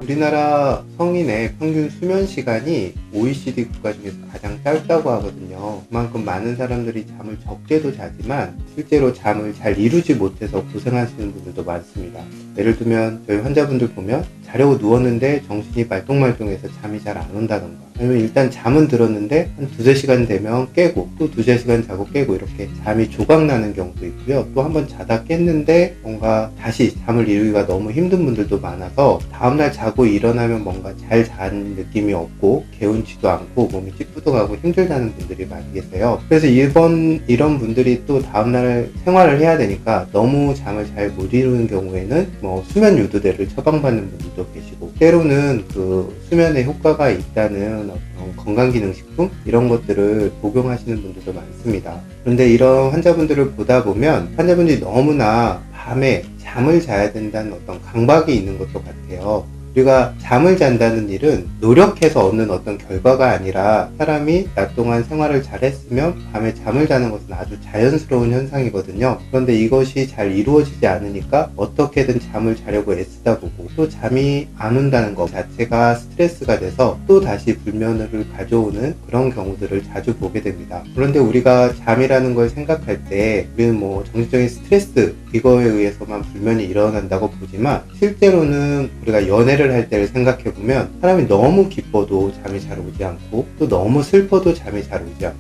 우리나라 성인의 평균 수면 시간이 OECD 국가 중에서 가장 짧다고 하거든요. 그만큼 많은 사람들이 잠을 적게도 자지만 실제로 잠을 잘 이루지 못해서 고생하시는 분들도 많습니다. 예를 들면 저희 환자분들 보면 자려고 누웠는데 정신이 말똥말똥해서 잠이 잘 안 온다던가, 아니면 일단 잠은 들었는데 한 두세 시간 되면 깨고 또 두세 시간 자고 깨고 이렇게 잠이 조각나는 경우도 있고요. 또 한번 자다 깼는데 뭔가 다시 잠을 이루기가 너무 힘든 분들도 많아서 다음날 자고 일어나면 뭔가 잘 잔 느낌이 없고 개운치도 않고 몸이 찌뿌둥하고 힘들다는 분들이 많이 계세요. 그래서 이런 분들이 또 다음날 생활을 해야 되니까 너무 잠을 잘 못 이루는 경우에는 수면 유도제를 처방받는 분들도 계시고, 때로는 그 수면에 효과가 있다는 어떤 건강기능식품 이런 것들을 복용하시는 분들도 많습니다. 그런데 이런 환자분들을 보다 보면 환자분들이 너무나 밤에 잠을 자야 된다는 어떤 강박이 있는 것도 같아요. 우리가 잠을 잔다는 일은 노력해서 얻는 어떤 결과가 아니라 사람이 낮 동안 생활을 잘 했으면 밤에 잠을 자는 것은 아주 자연스러운 현상이거든요. 그런데 이것이 잘 이루어지지 않으니까 어떻게든 잠을 자려고 애쓰다 보고 또 잠이 안 온다는 것 자체가 스트레스가 돼서 또 다시 불면을 가져오는 그런 경우들을 자주 보게 됩니다. 그런데 우리가 잠이라는 걸 생각할 때 우리는 정신적인 스트레스 이거에 의해서만 불면이 일어난다고 보지만, 실제로는 우리가 연애를 할 때를 생각해보면 사람이 너무 기뻐도 잠이 잘 오지 않고 또 너무 슬퍼도 잠이 잘 오지 않고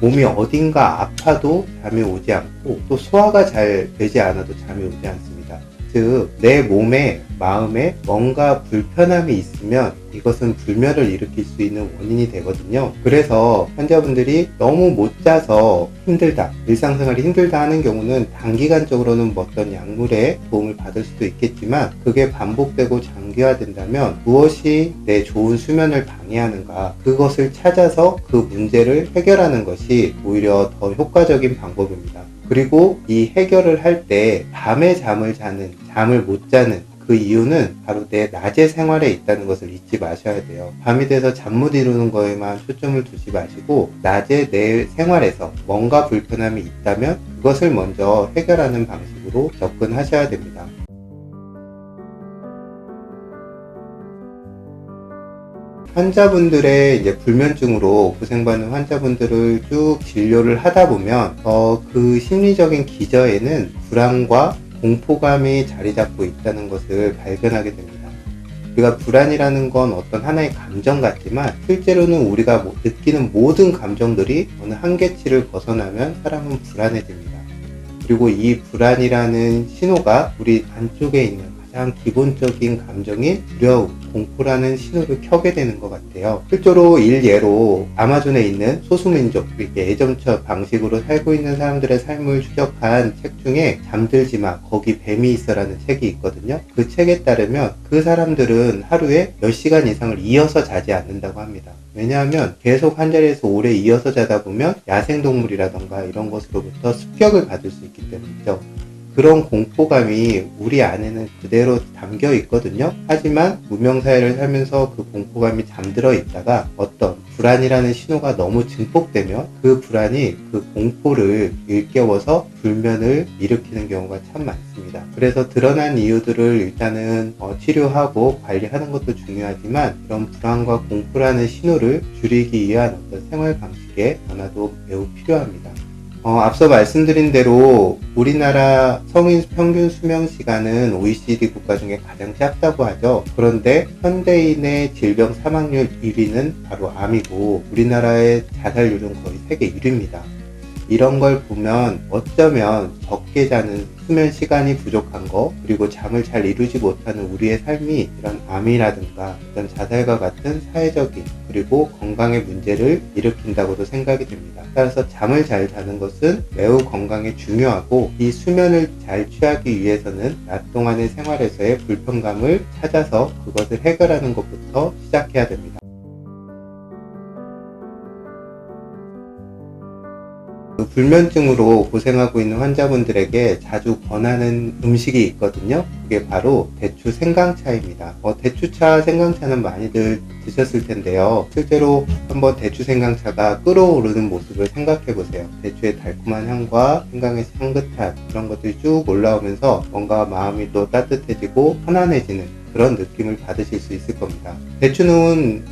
몸이 어딘가 아파도 잠이 오지 않고 또 소화가 잘 되지 않아도 잠이 오지 않습니다. 즉, 내 몸에 마음에 뭔가 불편함이 있으면 이것은 불면을 일으킬 수 있는 원인이 되거든요. 그래서 환자분들이 너무 못 자서 힘들다, 일상생활이 힘들다 하는 경우는 단기간적으로는 어떤 약물의 도움을 받을 수도 있겠지만, 그게 반복되고 장기화된다면 무엇이 내 좋은 수면을 방해하는가, 그것을 찾아서 그 문제를 해결하는 것이 오히려 더 효과적인 방법입니다. 그리고 이 해결을 할 때 밤에 잠을 못 자는 그 이유는 바로 내 낮의 생활에 있다는 것을 잊지 마셔야 돼요. 밤이 돼서 잠 못 이루는 거에만 초점을 두지 마시고 낮에 내 생활에서 뭔가 불편함이 있다면 그것을 먼저 해결하는 방식으로 접근하셔야 됩니다. 환자분들의 불면증으로 고생받는 환자분들을 쭉 진료를 하다 보면 그 심리적인 기저에는 불안과 공포감이 자리 잡고 있다는 것을 발견하게 됩니다. 우리가 불안이라는 건 어떤 하나의 감정 같지만 실제로는 우리가 느끼는 모든 감정들이 어느 한계치를 벗어나면 사람은 불안해집니다. 그리고 이 불안이라는 신호가 우리 안쪽에 있는 가장 기본적인 감정인 두려움, 공포라는 신호를 켜게 되는 것 같아요. 실제로 일예로 아마존에 있는 소수민족, 이렇게 애정처 방식으로 살고 있는 사람들의 삶을 추적한 책 중에 잠들지 마, 거기 뱀이 있어라는 책이 있거든요. 그 책에 따르면 그 사람들은 하루에 몇 시간 이상을 이어서 자지 않는다고 합니다. 왜냐하면 계속 한 자리에서 오래 이어서 자다 보면 야생동물이라던가 이런 것으로부터 습격을 받을 수 있기 때문이죠. 그런 공포감이 우리 안에는 그대로 담겨 있거든요. 하지만 문명사회를 살면서 그 공포감이 잠들어 있다가 어떤 불안이라는 신호가 너무 증폭되면 그 불안이 그 공포를 일깨워서 불면을 일으키는 경우가 참 많습니다. 그래서 드러난 이유들을 일단은 치료하고 관리하는 것도 중요하지만, 이런 불안과 공포라는 신호를 줄이기 위한 어떤 생활 방식의 변화도 매우 필요합니다. 앞서 말씀드린 대로 우리나라 성인 평균 수명 시간은 OECD 국가 중에 가장 짧다고 하죠. 그런데 현대인의 질병 사망률 1위는 바로 암이고 우리나라의 자살률은 거의 세계 1위입니다. 이런 걸 보면 어쩌면 적게 자는 수면 시간이 부족한 거, 그리고 잠을 잘 이루지 못하는 우리의 삶이 이런 암이라든가 이런 자살과 같은 사회적인 그리고 건강의 문제를 일으킨다고도 생각이 됩니다. 따라서 잠을 잘 자는 것은 매우 건강에 중요하고, 이 수면을 잘 취하기 위해서는 낮 동안의 생활에서의 불편감을 찾아서 그것을 해결하는 것부터 시작해야 됩니다. 불면증으로 고생하고 있는 환자분들에게 자주 권하는 음식이 있거든요. 그게 바로 대추 생강차입니다. 대추차, 생강차는 많이들 드셨을 텐데요. 실제로 한번 대추 생강차가 끓어오르는 모습을 생각해 보세요. 대추의 달콤한 향과 생강의 향긋한 그런 것들이 쭉 올라오면서 뭔가 마음이 또 따뜻해지고 편안해지는 그런 느낌을 받으실 수 있을 겁니다. 대추는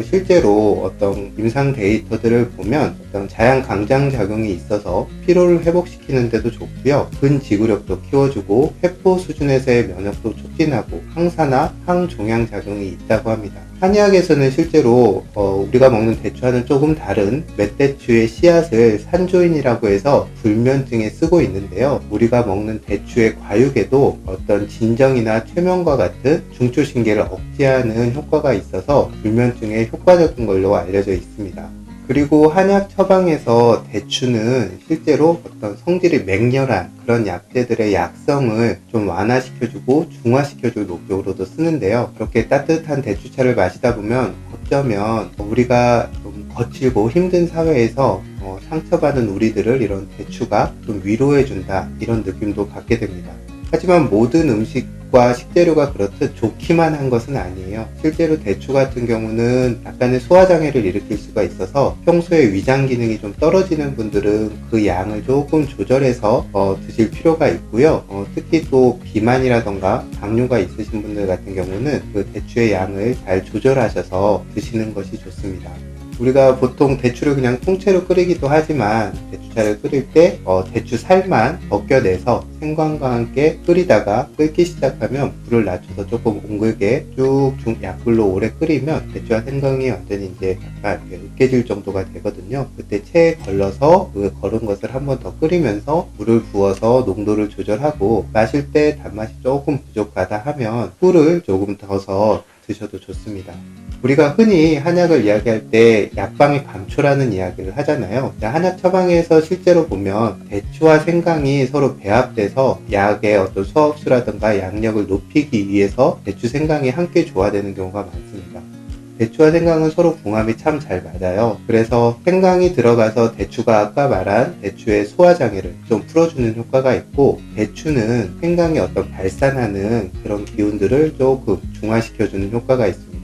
실제로 어떤 임상 데이터들을 보면 어떤 자양 강장 작용이 있어서 피로를 회복시키는 데도 좋고요. 근지구력도 키워주고 세포 수준에서의 면역도 촉진하고 항산화, 항종양 작용이 있다고 합니다. 한의학에서는 실제로 우리가 먹는 대추와는 조금 다른 멧대추의 씨앗을 산조인이라고 해서 불면증에 쓰고 있는데요. 우리가 먹는 대추의 과육에도 어떤 진정이나 최면과 같은 중추신계를 억제하는 효과가 있어서 불면증에 효과적인 걸로 알려져 있습니다. 그리고 한약 처방에서 대추는 실제로 어떤 성질이 맹렬한 그런 약재들의 약성을 좀 완화시켜주고 중화시켜줄 목적으로도 쓰는데요. 그렇게 따뜻한 대추차를 마시다 보면 어쩌면 우리가 좀 거칠고 힘든 사회에서 상처받은 우리들을 이런 대추가 좀 위로해준다, 이런 느낌도 받게 됩니다. 하지만 모든 음식과 식재료가 그렇듯 좋기만 한 것은 아니에요. 실제로 대추 같은 경우는 약간의 소화장애를 일으킬 수가 있어서 평소에 위장 기능이 좀 떨어지는 분들은 그 양을 조금 조절해서 드실 필요가 있고요. 특히 또 비만이라던가 당뇨가 있으신 분들 같은 경우는 그 대추의 양을 잘 조절하셔서 드시는 것이 좋습니다. 우리가 보통 대추를 그냥 통째로 끓이기도 하지만 대추차를 끓일 때 대추 살만 벗겨내서 생강과 함께 끓이다가 끓기 시작하면 불을 낮춰서 조금 옹글게 쭉 약불로 오래 끓이면 대추와 생강이 완전히 이제 약간 으깨질 정도가 되거든요. 그때 체에 걸러서 그 걸은 것을 한 번 더 끓이면서 물을 부어서 농도를 조절하고 마실 때 단맛이 조금 부족하다 하면 꿀을 조금 더서 드셔도 좋습니다. 우리가 흔히 한약을 이야기할 때 약방의 감초라는 이야기를 하잖아요. 한약 처방에서 실제로 보면 대추와 생강이 서로 배합돼서 약의 어떤 소화흡수라든가 양력을 높이기 위해서 대추, 생강이 함께 조화되는 경우가 많습니다. 대추와 생강은 서로 궁합이 참 잘 맞아요. 그래서 생강이 들어가서 대추가 아까 말한 대추의 소화장애를 좀 풀어주는 효과가 있고, 대추는 생강이 어떤 발산하는 그런 기운들을 조금 중화시켜주는 효과가 있습니다.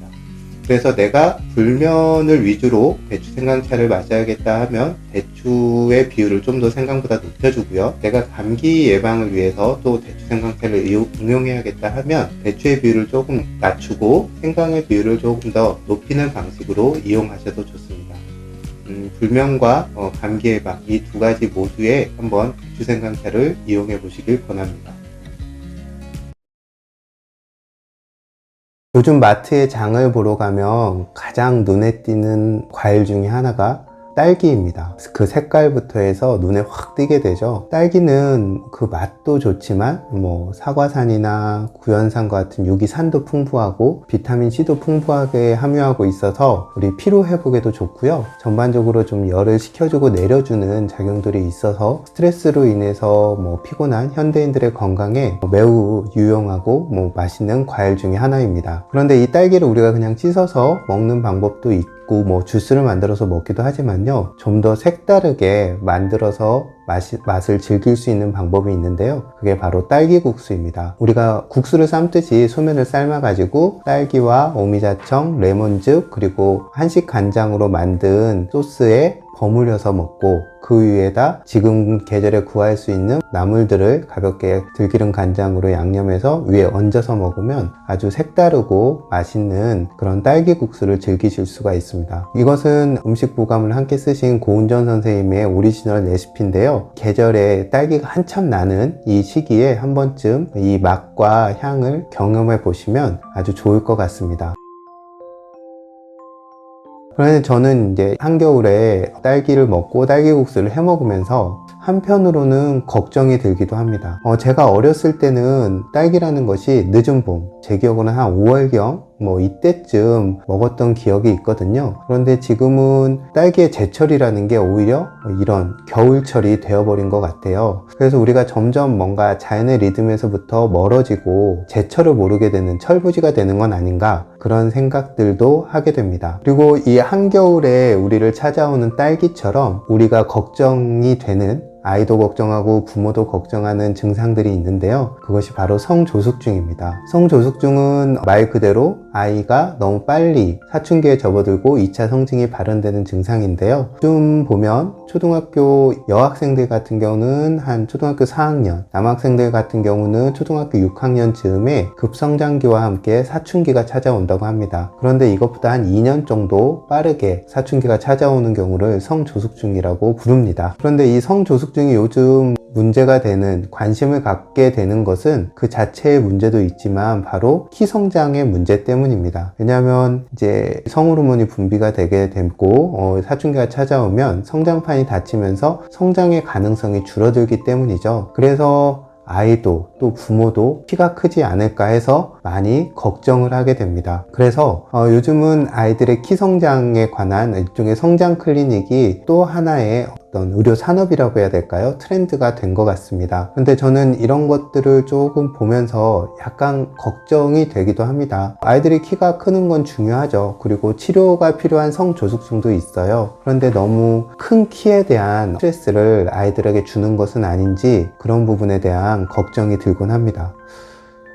그래서 내가 불면을 위주로 대추 생강차를 마셔야겠다 하면 대추의 비율을 좀 더 생강보다 높여주고요. 내가 감기 예방을 위해서 또 대추 생강차를 응용해야겠다 하면 대추의 비율을 조금 낮추고 생강의 비율을 조금 더 높이는 방식으로 이용하셔도 좋습니다. 불면과 감기 예방, 이 두 가지 모두에 한번 대추 생강차를 이용해 보시길 권합니다. 요즘 마트에 장을 보러 가면 가장 눈에 띄는 과일 중에 하나가 딸기입니다. 그 색깔부터 해서 눈에 확 띄게 되죠. 딸기는 그 맛도 좋지만 사과산이나 구연산과 같은 유기산도 풍부하고 비타민C도 풍부하게 함유하고 있어서 우리 피로 회복에도 좋고요. 전반적으로 좀 열을 식혀주고 내려주는 작용들이 있어서 스트레스로 인해서 피곤한 현대인들의 건강에 매우 유용하고 맛있는 과일 중에 하나입니다. 그런데 이 딸기를 우리가 그냥 찢어서 먹는 방법도 있고 주스를 만들어서 먹기도 하지만요, 좀 더 색다르게 만들어서 맛을 즐길 수 있는 방법이 있는데요, 그게 바로 딸기국수입니다. 우리가 국수를 삶듯이 소면을 삶아가지고 딸기와 오미자청, 레몬즙, 그리고 한식 간장으로 만든 소스에 버무려서 먹고, 그 위에다 지금 계절에 구할 수 있는 나물들을 가볍게 들기름 간장으로 양념해서 위에 얹어서 먹으면 아주 색다르고 맛있는 그런 딸기국수를 즐기실 수가 있습니다. 이것은 음식보감을 함께 쓰신 고은전 선생님의 오리지널 레시피인데요, 계절에 딸기가 한참 나는 이 시기에 한 번쯤 이 맛과 향을 경험해 보시면 아주 좋을 것 같습니다. 그런데 저는 이제 한겨울에 딸기를 먹고 딸기국수를 해 먹으면서 한편으로는 걱정이 들기도 합니다. 제가 어렸을 때는 딸기라는 것이 늦은 봄, 제 기억으로는 한 5월경 이때쯤 먹었던 기억이 있거든요. 그런데 지금은 딸기의 제철이라는 게 오히려 이런 겨울철이 되어버린 것 같아요. 그래서 우리가 점점 뭔가 자연의 리듬에서부터 멀어지고 제철을 모르게 되는 철부지가 되는 건 아닌가, 그런 생각들도 하게 됩니다. 그리고 이 한겨울에 우리를 찾아오는 딸기처럼 우리가 걱정이 되는, 아이도 걱정하고 부모도 걱정하는 증상들이 있는데요, 그것이 바로 성조숙증입니다. 성조숙증은 말 그대로 아이가 너무 빨리 사춘기에 접어들고 2차 성징이 발현되는 증상인데요, 요즘 보면 초등학교 여학생들 같은 경우는 한 초등학교 4학년, 남학생들 같은 경우는 초등학교 6학년 즈음에 급성장기와 함께 사춘기가 찾아온다고 합니다. 그런데 이것보다 한 2년 정도 빠르게 사춘기가 찾아오는 경우를 성조숙증이라고 부릅니다. 그런데 이 성조숙증이 요즘 문제가 되는, 관심을 갖게 되는 것은 그 자체의 문제도 있지만 바로 키 성장의 문제 때문입니다. 왜냐하면 이제 성호르몬이 분비가 되게 되고 사춘기가 찾아오면 성장판이 닫히면서 성장의 가능성이 줄어들기 때문이죠. 그래서 아이도 또 부모도 키가 크지 않을까 해서 많이 걱정을 하게 됩니다. 그래서 요즘은 아이들의 키 성장에 관한 일종의 성장 클리닉이 또 하나의 어떤 의료 산업이라고 해야 될까요? 트렌드가 된 것 같습니다. 근데 저는 이런 것들을 조금 보면서 약간 걱정이 되기도 합니다. 아이들이 키가 크는 건 중요하죠. 그리고 치료가 필요한 성조숙증도 있어요. 그런데 너무 큰 키에 대한 스트레스를 아이들에게 주는 것은 아닌지 그런 부분에 대한 걱정이 들곤 합니다.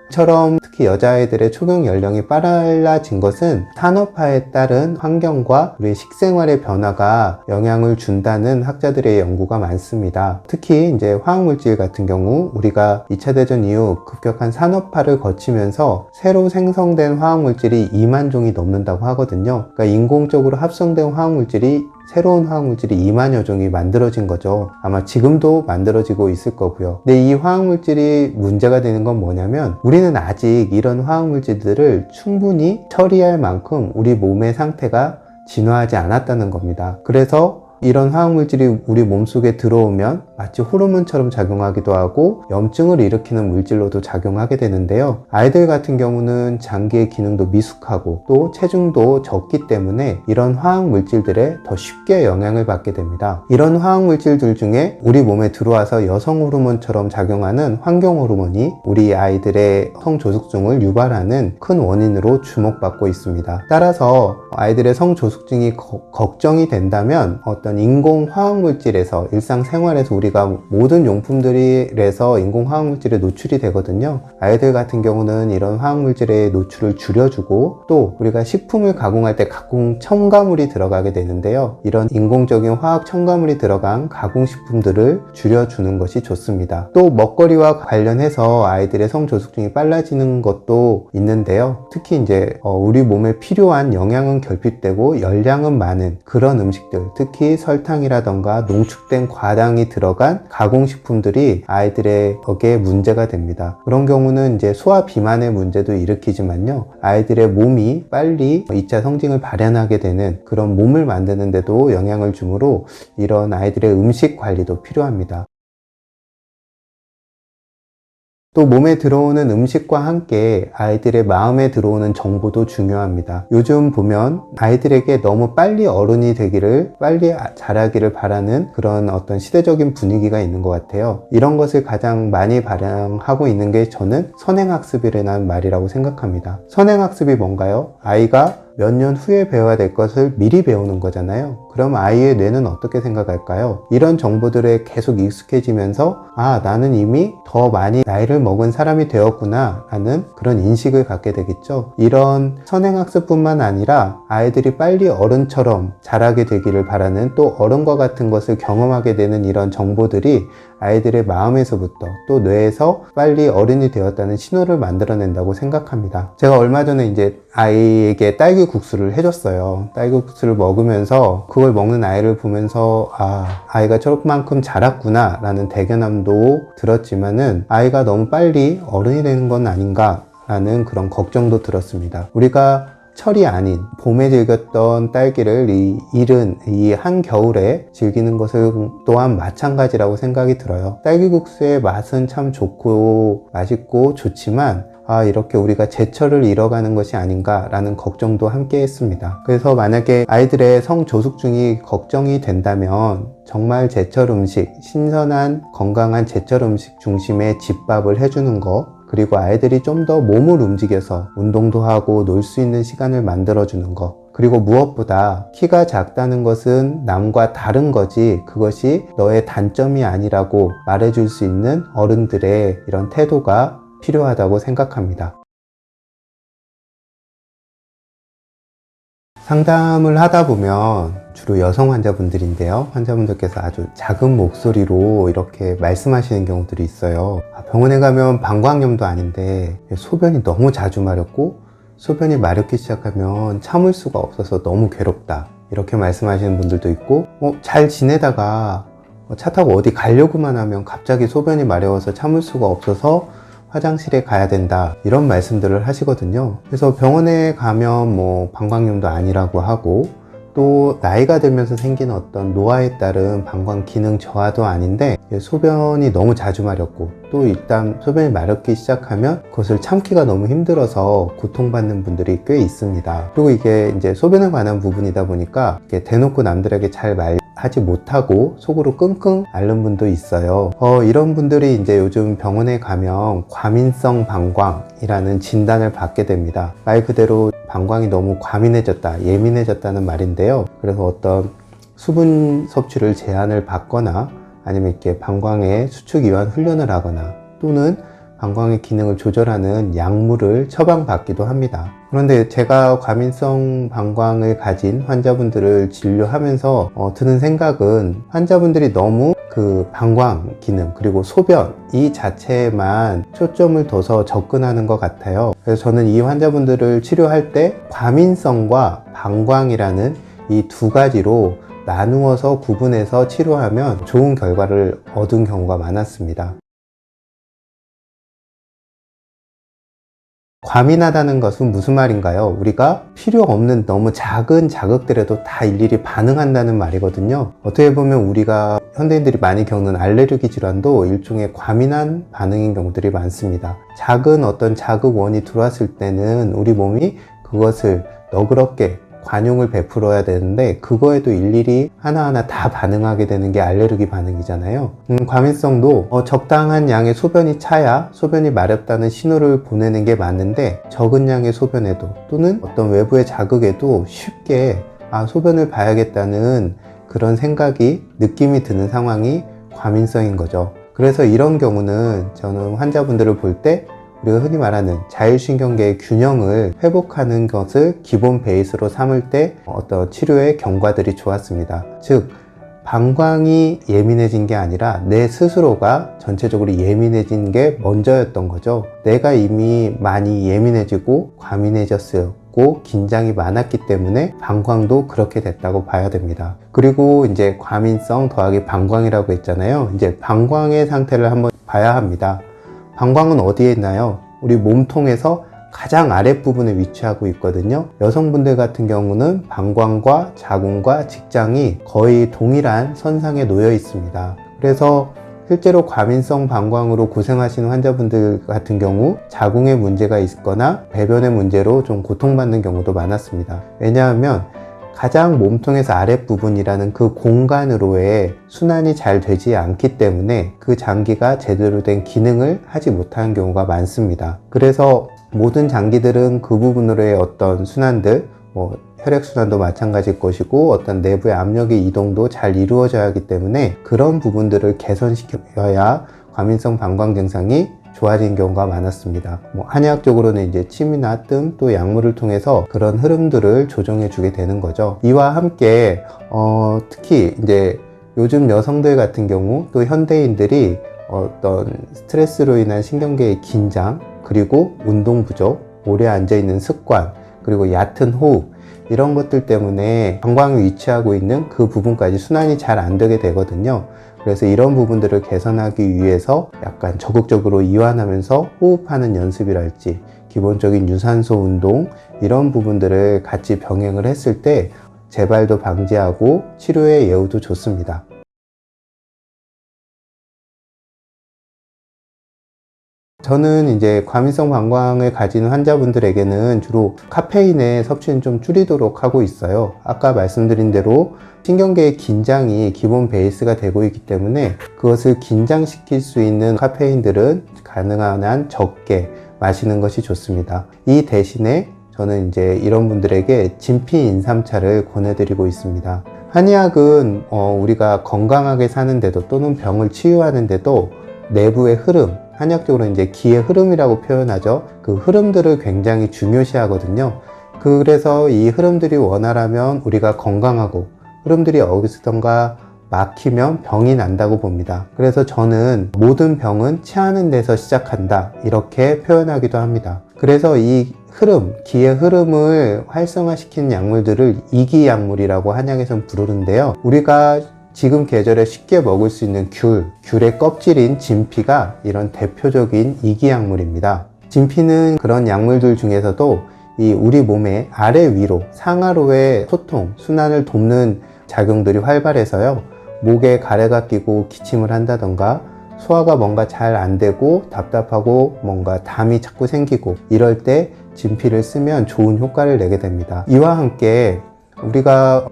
처럼 특히 여자아이들의 초경 연령이 빨라진 것은 산업화에 따른 환경과 우리 식생활의 변화가 영향을 준다는 학자들의 연구가 많습니다. 특히 이제 화학물질 같은 경우 우리가 2차 대전 이후 급격한 산업화를 거치면서 새로 생성된 화학물질이 2만 종이 넘는다고 하거든요. 그러니까 인공적으로 합성된 화학물질이 새로운 화학물질이 2만여 종이 만들어진 거죠. 아마 지금도 만들어지고 있을 거고요. 근데 이 화학물질이 문제가 되는 건 뭐냐면 우리는 아직 이런 화학물질들을 충분히 처리할 만큼 우리 몸의 상태가 진화하지 않았다는 겁니다. 그래서 이런 화학물질이 우리 몸속에 들어오면 마치 호르몬처럼 작용하기도 하고 염증을 일으키는 물질로도 작용하게 되는데요. 아이들 같은 경우는 장기의 기능도 미숙하고 또 체중도 적기 때문에 이런 화학물질들에 더 쉽게 영향을 받게 됩니다. 이런 화학물질들 중에 우리 몸에 들어와서 여성 호르몬처럼 작용하는 환경 호르몬이 우리 아이들의 성조숙증을 유발하는 큰 원인으로 주목받고 있습니다. 따라서 아이들의 성조숙증이 걱정이 된다면 어떤 인공 화학물질에서 일상생활에서 우리가 모든 용품들에서 인공 화학물질에 노출이 되거든요. 아이들 같은 경우는 이런 화학물질의 노출을 줄여주고 또 우리가 식품을 가공할 때 가공 첨가물이 들어가게 되는데요. 이런 인공적인 화학 첨가물이 들어간 가공식품들을 줄여주는 것이 좋습니다. 또 먹거리와 관련해서 아이들의 성조숙증이 빨라지는 것도 있는데요. 특히 이제 우리 몸에 필요한 영양은 결핍되고 열량은 많은 그런 음식들, 특히 설탕이라던가 농축된 과당이 들어간 가공식품들이 아이들에게 문제가 됩니다. 그런 경우는 이제 소화 비만의 문제도 일으키지만요. 아이들의 몸이 빨리 2차 성징을 발현하게 되는 그런 몸을 만드는 데도 영향을 주므로 이런 아이들의 음식 관리도 필요합니다. 또 몸에 들어오는 음식과 함께 아이들의 마음에 들어오는 정보도 중요합니다. 요즘 보면 아이들에게 너무 빨리 어른이 되기를, 빨리 자라기를 바라는 그런 어떤 시대적인 분위기가 있는 것 같아요. 이런 것을 가장 많이 발현하고 있는 게 저는 선행학습이라는 말이라고 생각합니다. 선행학습이 뭔가요? 아이가 몇 년 후에 배워야 될 것을 미리 배우는 거잖아요. 그럼 아이의 뇌는 어떻게 생각할까요? 이런 정보들에 계속 익숙해지면서 나는 이미 더 많이 나이를 먹은 사람이 되었구나 라는 그런 인식을 갖게 되겠죠. 이런 선행학습뿐만 아니라 아이들이 빨리 어른처럼 자라게 되기를 바라는, 또 어른과 같은 것을 경험하게 되는 이런 정보들이 아이들의 마음에서부터 또 뇌에서 빨리 어른이 되었다는 신호를 만들어낸다고 생각합니다. 제가 얼마 전에 이제 아이에게 딸기 국수를 해줬어요. 딸기 국수를 먹으면서 그걸 먹는 아이를 보면서 아이가 저만큼 자랐구나 라는 대견함도 들었지만은 아이가 너무 빨리 어른이 되는 건 아닌가 라는 그런 걱정도 들었습니다. 우리가 철이 아닌 봄에 즐겼던 딸기를 이 한겨울에 즐기는 것을 또한 마찬가지라고 생각이 들어요. 딸기국수의 맛은 참 좋고 맛있고 좋지만 이렇게 우리가 제철을 잃어가는 것이 아닌가라는 걱정도 함께 했습니다. 그래서 만약에 아이들의 성조숙증이 걱정이 된다면 정말 제철 음식, 신선한 건강한 제철 음식 중심의 집밥을 해주는 거, 그리고 아이들이 좀 더 몸을 움직여서 운동도 하고 놀 수 있는 시간을 만들어주는 거, 그리고 무엇보다 키가 작다는 것은 남과 다른 거지 그것이 너의 단점이 아니라고 말해줄 수 있는 어른들의 이런 태도가 필요하다고 생각합니다. 상담을 하다 보면 주로 여성 환자분들인데요. 환자분들께서 아주 작은 목소리로 이렇게 말씀하시는 경우들이 있어요. 병원에 가면 방광염도 아닌데 소변이 너무 자주 마렵고 소변이 마렵기 시작하면 참을 수가 없어서 너무 괴롭다, 이렇게 말씀하시는 분들도 있고, 잘 지내다가 차 타고 어디 가려고만 하면 갑자기 소변이 마려워서 참을 수가 없어서 화장실에 가야 된다, 이런 말씀들을 하시거든요. 그래서 병원에 가면 뭐 방광염도 아니라고 하고, 또 나이가 들면서 생기는 어떤 노화에 따른 방광 기능 저하도 아닌데 소변이 너무 자주 마렵고, 또 일단 소변이 마렵기 시작하면 그것을 참기가 너무 힘들어서 고통받는 분들이 꽤 있습니다. 그리고 이게 이제 소변에 관한 부분이다 보니까 이렇게 대놓고 남들에게 잘 말하지 못하고 속으로 끙끙 앓는 분도 있어요. 이런 분들이 이제 요즘 병원에 가면 과민성 방광이라는 진단을 받게 됩니다. 말 그대로 방광이 너무 과민해졌다, 예민해졌다는 말인데요. 그래서 어떤 수분 섭취를 제한을 받거나 아니면 이렇게 방광의 수축 이완 훈련을 하거나 또는 방광의 기능을 조절하는 약물을 처방받기도 합니다. 그런데 제가 과민성 방광을 가진 환자분들을 진료하면서 드는 생각은, 환자분들이 너무 그 방광 기능 그리고 소변 이 자체에만 초점을 둬서 접근하는 것 같아요. 그래서 저는 이 환자분들을 치료할 때 과민성과 방광이라는 이 두 가지로 나누어서 구분해서 치료하면 좋은 결과를 얻은 경우가 많았습니다. 과민하다는 것은 무슨 말인가요? 우리가 필요 없는 너무 작은 자극들에도 다 일일이 반응한다는 말이거든요. 어떻게 보면 우리가 현대인들이 많이 겪는 알레르기 질환도 일종의 과민한 반응인 경우들이 많습니다. 작은 어떤 자극원이 들어왔을 때는 우리 몸이 그것을 너그럽게 관용을 베풀어야 되는데 그거에도 일일이 하나하나 다 반응하게 되는 게 알레르기 반응이잖아요. 과민성도 적당한 양의 소변이 차야 소변이 마렵다는 신호를 보내는 게 맞는데, 적은 양의 소변에도 또는 어떤 외부의 자극에도 쉽게 소변을 봐야겠다는 그런 생각이, 느낌이 드는 상황이 과민성인 거죠. 그래서 이런 경우는 저는 환자분들을 볼 때 우리가 흔히 말하는 자율신경계의 균형을 회복하는 것을 기본 베이스로 삼을 때 어떤 치료의 경과들이 좋았습니다. 즉, 방광이 예민해진 게 아니라 내 스스로가 전체적으로 예민해진 게 먼저였던 거죠. 내가 이미 많이 예민해지고 과민해졌고 긴장이 많았기 때문에 방광도 그렇게 됐다고 봐야 됩니다. 그리고 이제 과민성 더하기 방광이라고 했잖아요. 이제 방광의 상태를 한번 봐야 합니다. 방광은 어디에 있나요? 우리 몸통에서 가장 아랫부분에 위치하고 있거든요. 여성분들 같은 경우는 방광과 자궁과 직장이 거의 동일한 선상에 놓여 있습니다. 그래서 실제로 과민성 방광으로 고생하시는 환자분들 같은 경우 자궁에 문제가 있거나 배변의 문제로 좀 고통받는 경우도 많았습니다. 왜냐하면 가장 몸통에서 아랫부분이라는 그 공간으로의 순환이 잘 되지 않기 때문에 그 장기가 제대로 된 기능을 하지 못하는 경우가 많습니다. 그래서 모든 장기들은 그 부분으로의 어떤 순환들, 혈액순환도 마찬가지일 것이고 어떤 내부의 압력의 이동도 잘 이루어져야 하기 때문에 그런 부분들을 개선시켜야 과민성 방광 증상이 좋아진 경우가 많았습니다. 한의학적으로는 이제 침이나 뜸 또 약물을 통해서 그런 흐름들을 조정해 주게 되는 거죠. 이와 함께 특히 이제 요즘 여성들 같은 경우 또 현대인들이 어떤 스트레스로 인한 신경계의 긴장, 그리고 운동 부족, 오래 앉아 있는 습관, 그리고 얕은 호흡, 이런 것들 때문에 방광이 위치하고 있는 그 부분까지 순환이 잘 안 되게 되거든요. 그래서 이런 부분들을 개선하기 위해서 약간 적극적으로 이완하면서 호흡하는 연습이랄지 기본적인 유산소 운동, 이런 부분들을 같이 병행을 했을 때 재발도 방지하고 치료의 예후도 좋습니다. 저는 이제 과민성 방광을 가진 환자분들에게는 주로 카페인의 섭취는 좀 줄이도록 하고 있어요. 아까 말씀드린 대로 신경계의 긴장이 기본 베이스가 되고 있기 때문에 그것을 긴장시킬 수 있는 카페인들은 가능한 한 적게 마시는 것이 좋습니다. 이 대신에 저는 이제 이런 분들에게 진피인삼차를 권해드리고 있습니다. 한의학은 우리가 건강하게 사는데도 또는 병을 치유하는데도 내부의 흐름, 한의학적으로 이제 기의 흐름이라고 표현하죠. 그 흐름들을 굉장히 중요시 하거든요. 그래서 이 흐름들이 원활하면 우리가 건강하고, 흐름들이 어디서던가 막히면 병이 난다고 봅니다. 그래서 저는 모든 병은 체하는 데서 시작한다, 이렇게 표현하기도 합니다. 그래서 이 흐름, 기의 흐름을 활성화시키는 약물들을 이기약물이라고 한약에서는 부르는데요. 우리가 지금 계절에 쉽게 먹을 수 있는 귤의 껍질인 진피가 이런 대표적인 이기약물입니다. 진피는 그런 약물들 중에서도 이 우리 몸의 아래 위로, 상하로의 소통, 순환을 돕는 작용들이 활발해서요, 목에 가래가 끼고 기침을 한다던가, 소화가 뭔가 잘 안 되고 답답하고 뭔가 담이 자꾸 생기고 이럴 때 진피를 쓰면 좋은 효과를 내게 됩니다. 이와 함께 우리가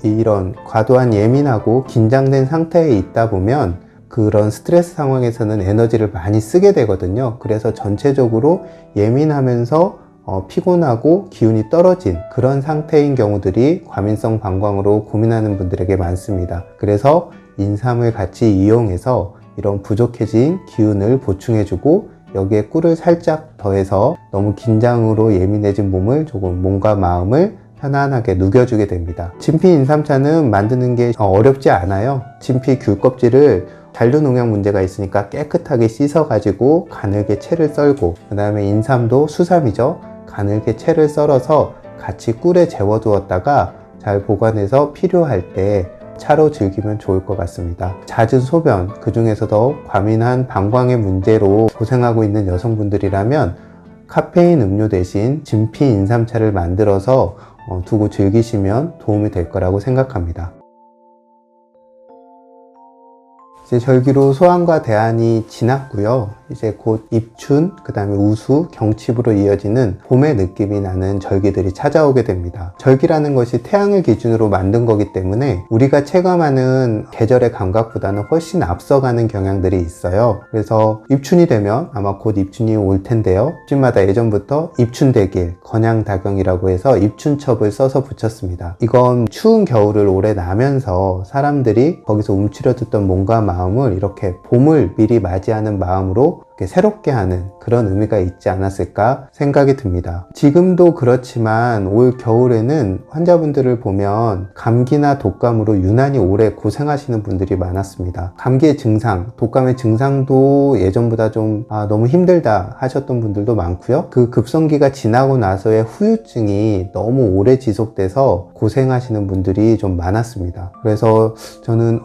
이런 과도한 예민하고 긴장된 상태에 있다 보면 그런 스트레스 상황에서는 에너지를 많이 쓰게 되거든요. 그래서 전체적으로 예민하면서 피곤하고 기운이 떨어진 그런 상태인 경우들이 과민성 방광으로 고민하는 분들에게 많습니다. 그래서 인삼을 같이 이용해서 이런 부족해진 기운을 보충해주고, 여기에 꿀을 살짝 더해서 너무 긴장으로 예민해진 몸을 조금, 몸과 마음을 편안하게 누겨주게 됩니다. 진피 인삼차는 만드는 게 어렵지 않아요. 진피 귤 껍질을 잔류농약 문제가 있으니까 깨끗하게 씻어 가지고 가늘게 채를 썰고, 그 다음에 인삼도 수삼이죠. 가늘게 채를 썰어서 같이 꿀에 재워 두었다가 잘 보관해서 필요할 때 차로 즐기면 좋을 것 같습니다. 잦은 소변, 그 중에서도 과민한 방광의 문제로 고생하고 있는 여성분들이라면 카페인 음료 대신 진피 인삼차를 만들어서 두고 즐기시면 도움이 될 거라고 생각합니다. 이제 절기로 소환과 대안이 지났고요. 이제 곧 입춘, 그 다음에 우수, 경칩으로 이어지는 봄의 느낌이 나는 절기들이 찾아오게 됩니다. 절기라는 것이 태양을 기준으로 만든 거기 때문에 우리가 체감하는 계절의 감각보다는 훨씬 앞서가는 경향들이 있어요. 그래서 입춘이 되면 아마 곧 입춘이 올 텐데요. 집마다 예전부터 입춘대길, 건양다경이라고 해서 입춘첩을 써서 붙였습니다. 이건 추운 겨울을 오래 나면서 사람들이 거기서 움츠려듣던 몸과 마음을 이렇게 봄을 미리 맞이하는 마음으로 이렇게 새롭게 하는 그런 의미가 있지 않았을까 생각이 듭니다. 지금도 그렇지만 올 겨울에는 환자분들을 보면 감기나 독감으로 유난히 오래 고생하시는 분들이 많았습니다. 감기의 증상, 독감의 증상도 예전보다 좀 너무 힘들다 하셨던 분들도 많고요. 그 급성기가 지나고 나서의 후유증이 너무 오래 지속돼서 고생하시는 분들이 좀 많았습니다. 그래서 저는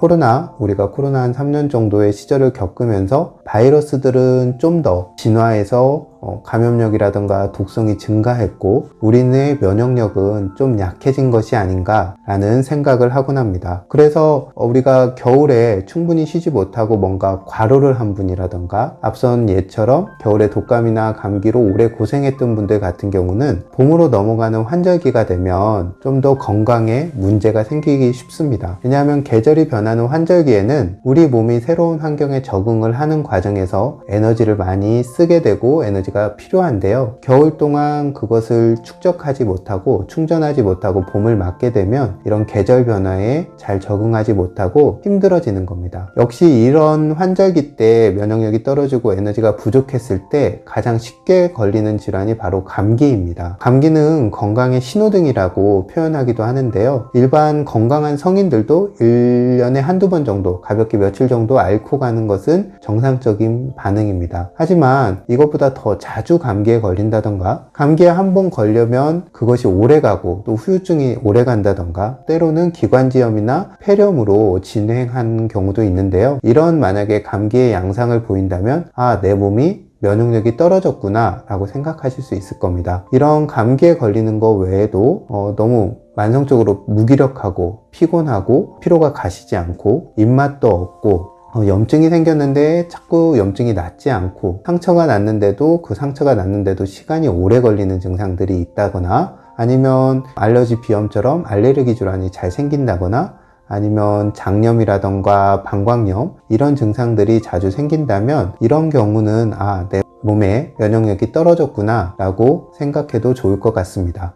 우리가 코로나 한 3년 정도의 시절을 겪으면서 바이러스들은 좀 더 진화해서 감염력이라든가 독성이 증가했고 우리의 면역력은 좀 약해진 것이 아닌가 라는 생각을 하곤 합니다. 그래서 우리가 겨울에 충분히 쉬지 못하고 뭔가 과로를 한 분이라든가 앞선 예처럼 겨울에 독감이나 감기로 오래 고생했던 분들 같은 경우는 봄으로 넘어가는 환절기가 되면 좀 더 건강에 문제가 생기기 쉽습니다. 왜냐하면 계절이 변하는 환절기에는 우리 몸이 새로운 환경에 적응을 하는 과정에서 에너지를 많이 쓰게 되고 에너지가 필요한데요. 겨울 동안 그것을 축적하지 못하고 충전하지 못하고 봄을 맞게 되면 이런 계절 변화에 잘 적응하지 못하고 힘들어지는 겁니다. 역시 이런 환절기 때 면역력이 떨어지고 에너지가 부족했을 때 가장 쉽게 걸리는 질환이 바로 감기입니다. 감기는 건강의 신호등이라고 표현하기도 하는데요. 일반 건강한 성인들도 1년에 한두 번 정도 가볍게 며칠 정도 앓고 가는 것은 정상적인 반응입니다. 하지만 이것보다 더 자주 감기에 걸린다던가 감기에 한 번 걸려면 그것이 오래 가고 또 후유증이 오래 간다던가 때로는 기관지염이나 폐렴으로 진행한 경우도 있는데요. 이런 만약에 감기의 양상을 보인다면 내 몸이 면역력이 떨어졌구나 라고 생각하실 수 있을 겁니다. 이런 감기에 걸리는 것 외에도 너무 만성적으로 무기력하고 피곤하고 피로가 가시지 않고 입맛도 없고 염증이 생겼는데 자꾸 염증이 낫지 않고 상처가 났는데도 시간이 오래 걸리는 증상들이 있다거나 아니면 알러지 비염처럼 알레르기 질환이 잘 생긴다거나 아니면 장염이라던가 방광염 이런 증상들이 자주 생긴다면 이런 경우는 내 몸에 면역력이 떨어졌구나 라고 생각해도 좋을 것 같습니다.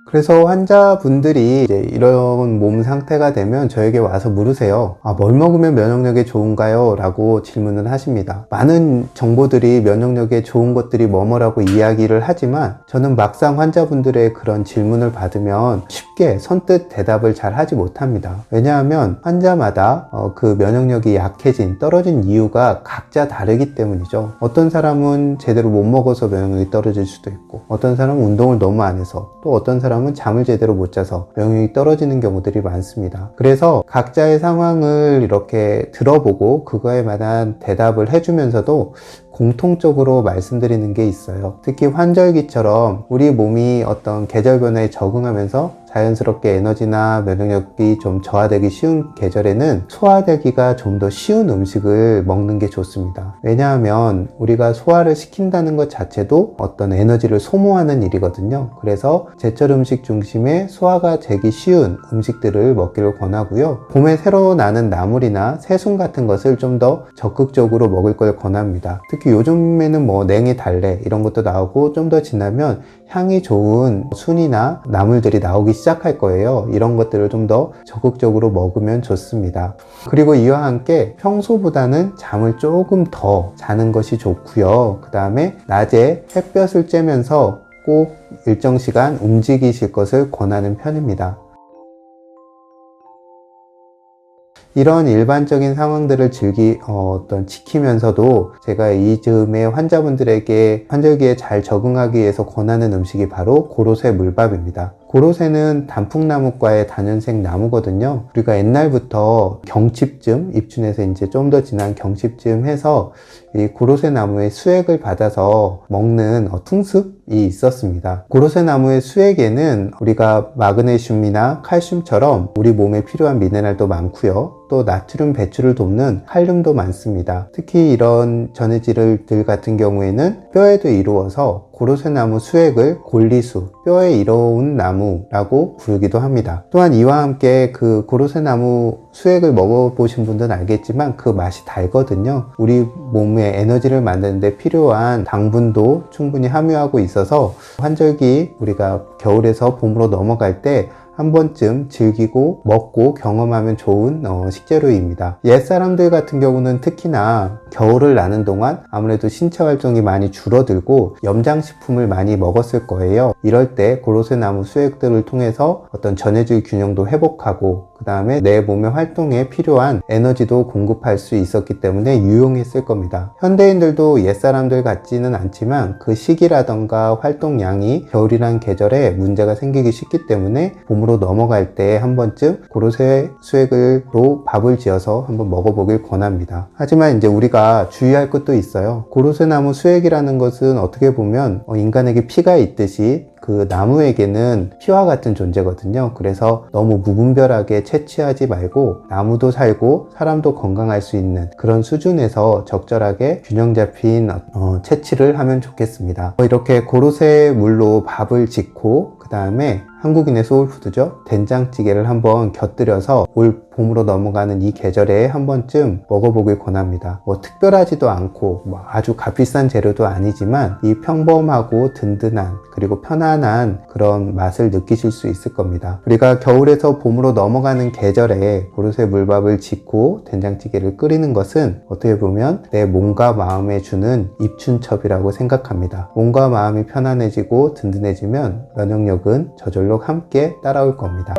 그래서 환자분들이 이제 이런 몸 상태가 되면 저에게 와서 물으세요. 뭘 먹으면 면역력에 좋은가요? 라고 질문을 하십니다. 많은 정보들이 면역력에 좋은 것들이 뭐뭐라고 이야기를 하지만 저는 막상 환자분들의 그런 질문을 받으면 쉽게 선뜻 대답을 잘 하지 못합니다. 왜냐하면 환자마다 그 면역력이 약해진, 떨어진 이유가 각자 다르기 때문이죠. 어떤 사람은 제대로 못 먹어서 면역력이 떨어질 수도 있고, 어떤 사람은 운동을 너무 안 해서, 또 어떤 사람은 잠을 제대로 못 자서 면역력이 떨어지는 경우들이 많습니다. 그래서 각자의 상황을 이렇게 들어보고 그거에 맞는 대답을 해주면서도 공통적으로 말씀드리는 게 있어요. 특히 환절기처럼 우리 몸이 어떤 계절 변화에 적응하면서 자연스럽게 에너지나 면역력이 좀 저하되기 쉬운 계절에는 소화되기가 좀 더 쉬운 음식을 먹는 게 좋습니다. 왜냐하면 우리가 소화를 시킨다는 것 자체도 어떤 에너지를 소모하는 일이거든요. 그래서 제철 음식 중심의 소화가 되기 쉬운 음식들을 먹기를 권하고요. 봄에 새로 나는 나물이나 새순 같은 것을 좀 더 적극적으로 먹을 걸 권합니다. 특히 요즘에는 뭐 냉이 달래 이런 것도 나오고 좀 더 지나면 향이 좋은 순이나 나물들이 나오기 시작할 거예요. 이런 것들을 좀 더 적극적으로 먹으면 좋습니다. 그리고 이와 함께 평소보다는 잠을 조금 더 자는 것이 좋고요. 그 다음에 낮에 햇볕을 쬐면서 꼭 일정 시간 움직이실 것을 권하는 편입니다. 이런 일반적인 상황들을 지키면서도 제가 이 즈음에 환자분들에게 환절기에 잘 적응하기 위해서 권하는 음식이 바로 고로쇠 물밥입니다. 고로쇠는 단풍나무과의 다년생 나무거든요. 우리가 옛날부터 경칩쯤, 입춘에서 이제 좀 더 지난 경칩쯤 해서 이 고로쇠 나무의 수액을 받아서 먹는 풍습이 있었습니다. 고로쇠 나무의 수액에는 우리가 마그네슘이나 칼슘처럼 우리 몸에 필요한 미네랄도 많고요. 또 나트륨 배출을 돕는 칼륨도 많습니다. 특히 이런 전해질들 같은 경우에는 뼈에도 이루어서 고로쇠나무 수액을 골리수, 뼈에 이로운 나무라고 부르기도 합니다. 또한 이와 함께 그 고로쇠나무 수액을 먹어보신 분들은 알겠지만 그 맛이 달거든요. 우리 몸에 에너지를 만드는데 필요한 당분도 충분히 함유하고 있어서 환절기 우리가 겨울에서 봄으로 넘어갈 때 한 번쯤 즐기고 먹고 경험하면 좋은 식재료입니다. 옛사람들 같은 경우는 특히나 겨울을 나는 동안 아무래도 신체 활동이 많이 줄어들고 염장식품을 많이 먹었을 거예요. 이럴 때 고로쇠나무 수액들을 통해서 어떤 전해질 균형도 회복하고 그 다음에 내 몸의 활동에 필요한 에너지도 공급할 수 있었기 때문에 유용했을 겁니다. 현대인들도 옛사람들 같지는 않지만 그 시기라던가 활동량이 겨울이란 계절에 문제가 생기기 쉽기 때문에 봄으로 넘어갈 때 한 번쯤 고로쇠 수액으로 밥을 지어서 한번 먹어보길 권합니다. 하지만 이제 우리가 주의할 것도 있어요. 고로쇠나무 수액이라는 것은 어떻게 보면 인간에게 피가 있듯이 그 나무에게는 피와 같은 존재거든요. 그래서 너무 무분별하게 채취하지 말고 나무도 살고 사람도 건강할 수 있는 그런 수준에서 적절하게 균형 잡힌 채취를 하면 좋겠습니다. 이렇게 고로쇠 물로 밥을 짓고 그 다음에 한국인의 소울푸드죠. 된장찌개를 한번 곁들여서 올 봄으로 넘어가는 이 계절에 한 번쯤 먹어보길 권합니다. 특별하지도 않고 아주 값비싼 재료도 아니지만 이 평범하고 든든한 그리고 편안한 그런 맛을 느끼실 수 있을 겁니다. 우리가 겨울에서 봄으로 넘어가는 계절에 고로쇠 물밥을 짓고 된장찌개를 끓이는 것은 어떻게 보면 내 몸과 마음에 주는 입춘첩이라고 생각합니다. 몸과 마음이 편안해지고 든든해지면 면역력은 저절로 함께 따라올 겁니다.